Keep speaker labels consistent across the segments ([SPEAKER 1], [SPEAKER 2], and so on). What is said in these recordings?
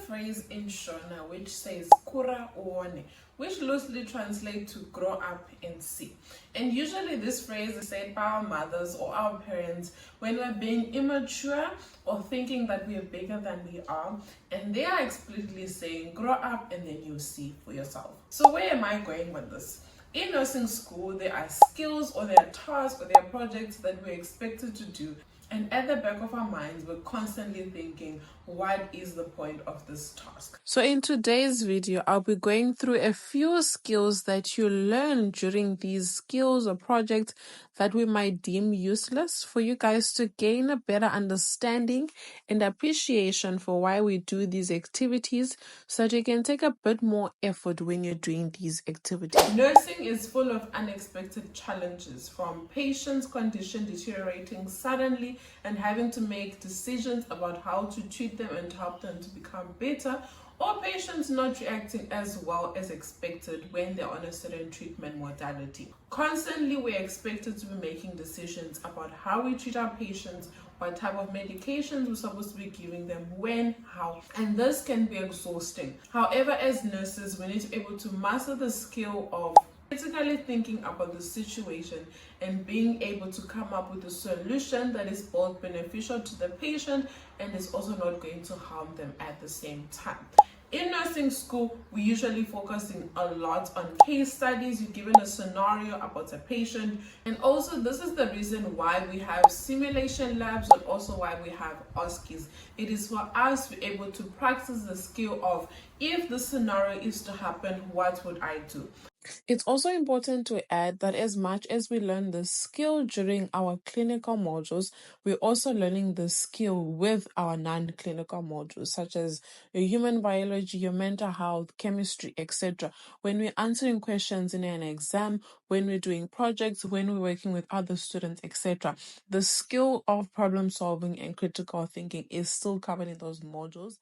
[SPEAKER 1] phrase in Shona which says kura uone, which loosely translates to grow up and see. And usually this phrase is said by our mothers or our parents when we're being immature or thinking that we are bigger than we are, and they are explicitly saying grow up and then you see for yourself. So where am I going with this? In nursing school, there are skills or there are tasks or there are projects that we're expected to do. And at the back of our minds, we're constantly thinking, what is the point of this task?
[SPEAKER 2] So in today's video, I'll be going through a few skills that you learn during these skills or projects that we might deem useless for you guys to gain a better understanding and appreciation for why we do these activities so that you can take a bit more effort when you're doing these activities.
[SPEAKER 1] Nursing is full of unexpected challenges, from patients' condition deteriorating suddenly and having to make decisions about how to treat them and help them to become better, or patients not reacting as well as expected when they're on a certain treatment modality. Constantly, we're expected to be making decisions about how we treat our patients, what type of medications we're supposed to be giving them, when, how, and this can be exhausting. However, as nurses, we need to be able to master the skill of critically thinking about the situation and being able to come up with a solution that is both beneficial to the patient and is also not going to harm them at the same time. In nursing school, we usually focusing a lot on case studies. You're given a scenario about a patient, and also this is the reason why we have simulation labs and also why we have OSCEs. It is for us to be able to practice the skill of, if the scenario is to happen, what would I do?
[SPEAKER 2] It's also important to add that as much as we learn the skill during our clinical modules, we're also learning the skill with our non-clinical modules, such as your human biology, your mental health, chemistry, etc. When we're answering questions in an exam, when we're doing projects, when we're working with other students, etc., the skill of problem solving and critical thinking is still covered in those modules.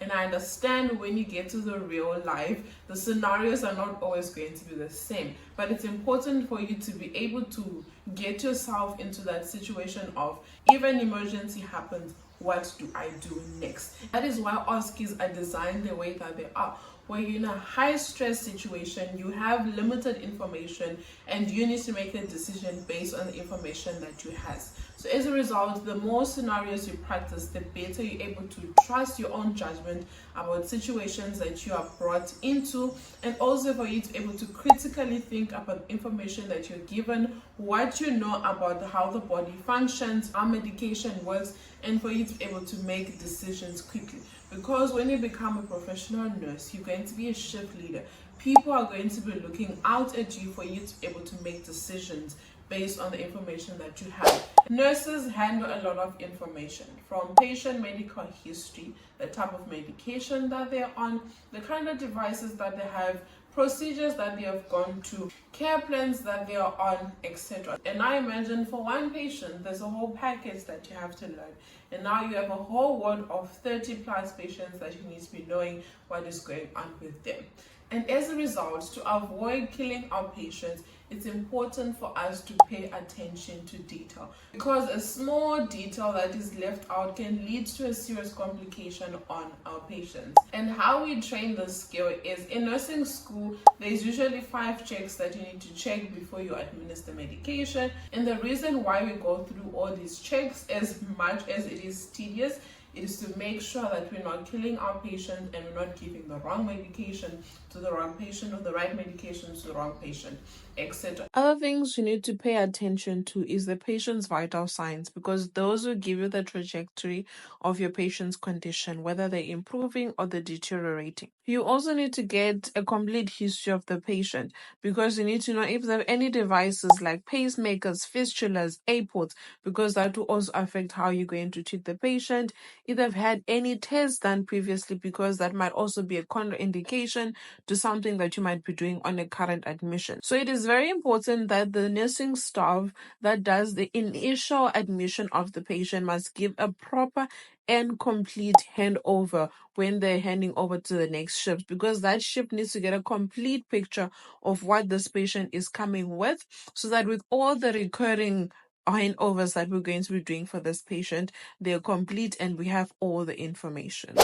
[SPEAKER 1] And I understand when you get to the real life, the scenarios are not always going to be the same. But it's important for you to be able to get yourself into that situation of, if an emergency happens, what do I do next? That is why OSCEs are designed the way that they are, where you're in a high stress situation, you have limited information, and you need to make a decision based on the information that you have. So as a result, the more scenarios you practice, the better you're able to trust your own judgment about situations that you are brought into, and also for you to be able to critically think about information that you're given, what you know about how the body functions, how medication works, and for you to be able to make decisions quickly. Because when you become a professional nurse, you're going to be a shift leader. People are going to be looking out at you for you to be able to make decisions based on the information that you have. Nurses handle a lot of information, from patient medical history, the type of medication that they're on, the kind of devices that they have, procedures that they have gone to, care plans that they are on, etc. And I imagine for one patient, there's a whole package that you have to learn. And now you have a whole ward of 30 plus patients that you need to be knowing what is going on with them. And as a result, to avoid killing our patients, it's important for us to pay attention to detail, because a small detail that is left out can lead to a serious complication on our patients. And how we train this skill is, in nursing school, there's usually 5 checks that you need to check before you administer medication. And the reason why we go through all these checks, as much as it is tedious, is to make sure that we're not killing our patient and we're not giving the wrong medication to the wrong patient or the right medication to the wrong patient, etc.
[SPEAKER 2] Other things you need to pay attention to is the patient's vital signs, because those will give you the trajectory of your patient's condition, whether they're improving or they're deteriorating. You also need to get a complete history of the patient, because you need to know if there are any devices like pacemakers, fistulas, aports, because that will also affect how you're going to treat the patient. If they've had any tests done previously, because that might also be a contraindication to something that you might be doing on a current admission. So it is very important that the nursing staff that does the initial admission of the patient must give a proper and complete handover when they're handing over to the next shift, because that shift needs to get a complete picture of what this patient is coming with, so that with all the recurring handovers that we're going to be doing for this patient, they're complete and we have all the information.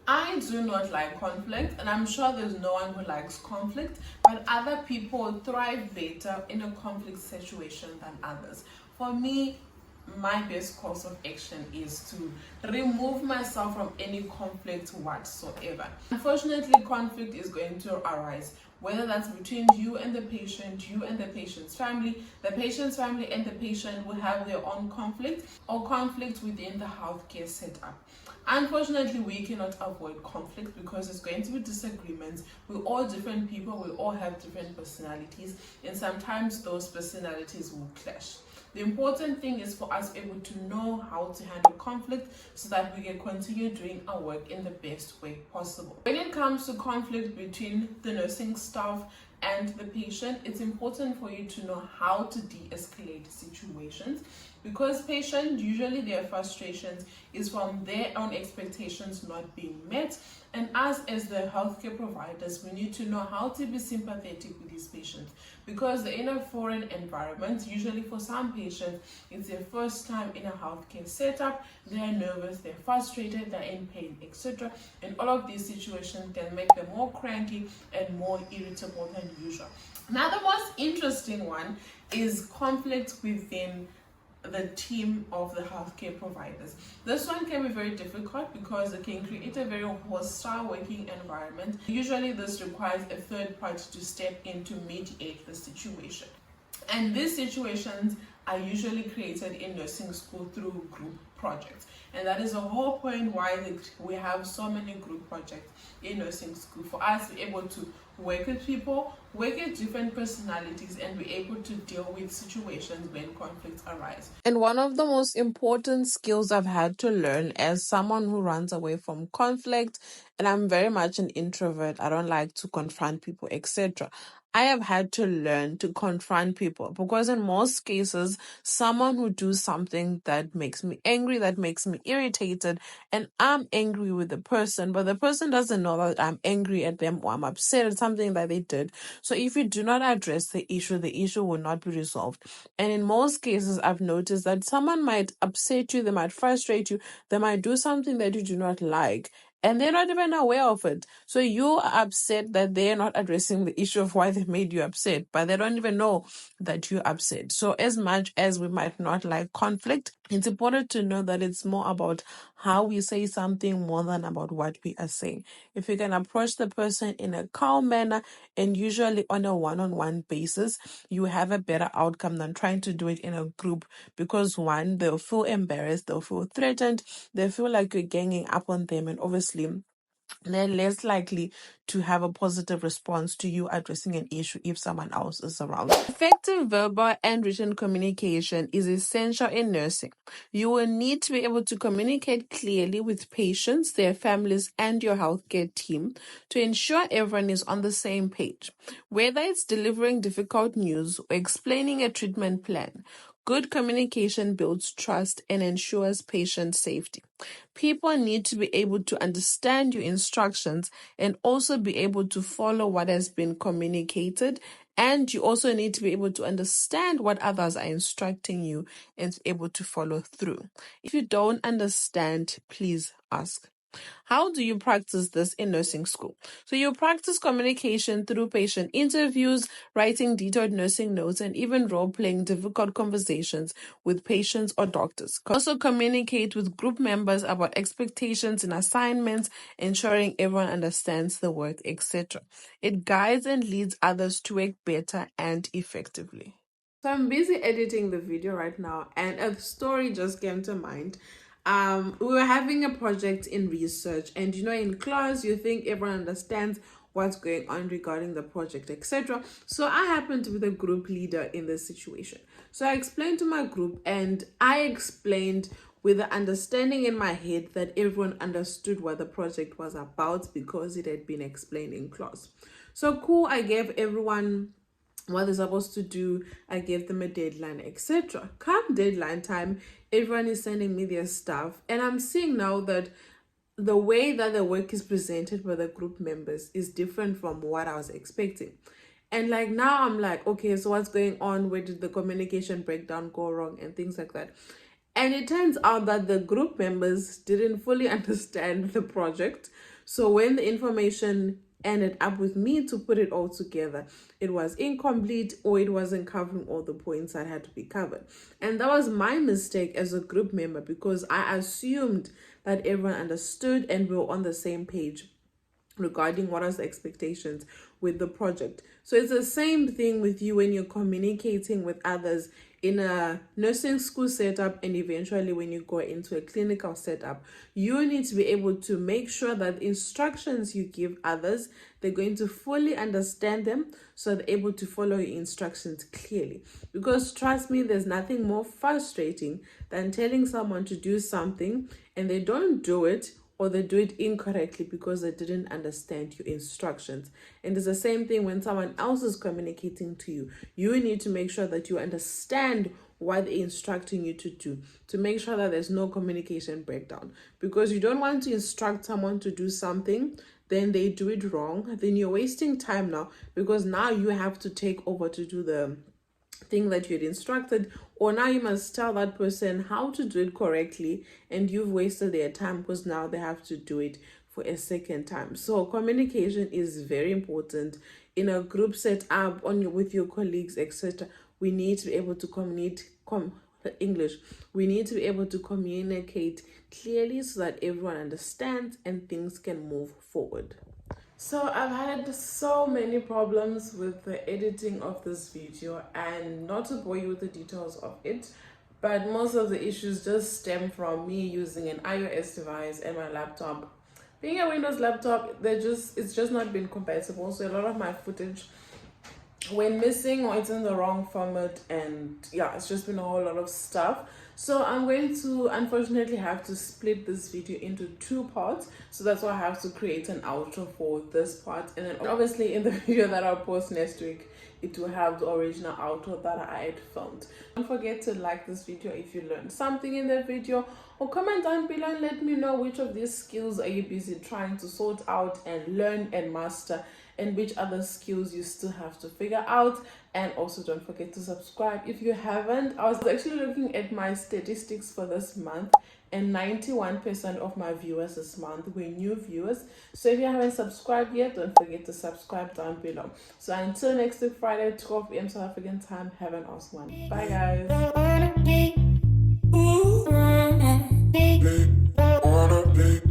[SPEAKER 1] I do not like conflict, and I'm sure there's no one who likes conflict, but other people thrive better in a conflict situation than others. For me, my best course of action is to remove myself from any conflict whatsoever. Unfortunately, conflict is going to arise, whether that's between you and the patient, you and the patient's family, the patient's family and the patient will have their own conflict, or conflict within the healthcare setup. Unfortunately, we cannot avoid conflict because there's going to be disagreements. We're all different people, we all have different personalities, and sometimes those personalities will clash. The important thing is for us able to know how to handle conflict so that we can continue doing our work in the best way possible. When it comes to conflict between the nursing staff and the patient, it's important for you to know how to de-escalate situations, because patients, usually their frustrations is from their own expectations not being met, and us as the healthcare providers, we need to know how to be sympathetic with these patients, because they're in a foreign environment. Usually for some patients, it's their first time in a healthcare setup, they're nervous, they're frustrated, they're in pain, etc. And all of these situations can make them more cranky and more irritable than usual. Now, the most interesting one is conflict within the team of the healthcare providers. This one can be very difficult because it can create a very hostile working environment. Usually this requires a third party to step in to mediate the situation. And these situations are usually created in nursing school through group projects. And that is the whole point why we have so many group projects in nursing school, for us to be able to work with people, work with different personalities, and be able to deal with situations when conflicts arise.
[SPEAKER 2] And one of the most important skills I've had to learn as someone who runs away from conflict, and I'm very much an introvert, I don't like to confront people, etc. I have had to learn to confront people, because in most cases, someone who do something that makes me angry, that makes me irritated, and I'm angry with the person, but the person doesn't know that I'm angry at them or I'm upset at something that they did. So if you do not address the issue will not be resolved. And in most cases, I've noticed that someone might upset you, they might frustrate you, they might do something that you do not like, and they're not even aware of it. So you are upset that they're not addressing the issue of why they made you upset, but they don't even know that you're upset. So as much as we might not like conflict, it's important to know that it's more about how we say something more than about what we are saying. If you can approach the person in a calm manner and usually on a one-on-one basis, you have a better outcome than trying to do it in a group, because one, they'll feel embarrassed, they'll feel threatened, they feel like you're ganging up on them, and obviously they're less likely to have a positive response to you addressing an issue if someone else is around. Effective verbal and written communication is essential in nursing. You will need to be able to communicate clearly with patients, their families, and your healthcare team to ensure everyone is on the same page. Whether it's delivering difficult news or explaining a treatment plan, good communication builds trust and ensures patient safety. People need to be able to understand your instructions and also be able to follow what has been communicated. And you also need to be able to understand what others are instructing you and be able to follow through. If you don't understand, please ask. How do you practice this in nursing school? So you practice communication through patient interviews, writing detailed nursing notes, and even role-playing difficult conversations with patients or doctors. Also communicate with group members about expectations and assignments, ensuring everyone understands the work, etc. It guides and leads others to work better and effectively. So I'm busy editing the video right now, and a story just came to mind. We were having a project in research, and in class you think everyone understands what's going on regarding the project, etc. So I happen to be the group leader in this situation. So I explained to my group, and I explained with the understanding in my head that everyone understood what the project was about because it had been explained in class. So cool, I gave everyone what they're supposed to do, I gave them a deadline, etc. Come deadline time, everyone is sending me their stuff, and I'm seeing now that the way that the work is presented by the group members is different from what I was expecting. And now I'm like, okay, so what's going on? Where did the communication breakdown go wrong and things like that? And it turns out that the group members didn't fully understand the project. So when the information ended up with me to put it all together, it was incomplete or it wasn't covering all the points that had to be covered. And that was my mistake as a group member, because I assumed that everyone understood and we were on the same page regarding what are the expectations with the project. So it's the same thing with you when you're communicating with others in a nursing school setup, and eventually when you go into a clinical setup. You need to be able to make sure that instructions you give others, they're going to fully understand them, so they're able to follow your instructions clearly. Because trust me, there's nothing more frustrating than telling someone to do something and they don't do it, or they do it incorrectly because they didn't understand your instructions. And it's the same thing when someone else is communicating to you. You need to make sure that you understand what they're instructing you to do, to make sure that there's no communication breakdown. Because you don't want to instruct someone to do something, then they do it wrong, then you're wasting time now, because now you have to take over to do the thing that you had instructed, or now you must tell that person how to do it correctly, and you've wasted their time because now they have to do it for a second time. So communication is very important in a group set up with your colleagues, etc. We need to be able to we need to be able to communicate clearly so that everyone understands and things can move forward. So I've had so many problems with the editing of this video, and not to bore you with the details of it, but most of the issues just stem from me using an iOS device and my laptop. Being a Windows laptop, it's just not been compatible, so a lot of my footage went missing or it's in the wrong format, and yeah, it's just been a whole lot of stuff. So I'm going to unfortunately have to split this video into 2 parts. So that's why I have to create an outro for this part. And then obviously in the video that I'll post next week, it will have the original outro that I had filmed. Don't forget to like this video if you learned something in the video, or comment down below and let me know which of these skills are you busy trying to sort out and learn and master, and which other skills you still have to figure out. And also don't forget to subscribe if you haven't. I was actually looking at my statistics for this month, and 91% of my viewers this month were new viewers. So if you haven't subscribed yet, don't forget to subscribe down below. So until next week, Friday, 12 p.m. South African time, have an awesome one. Bye guys.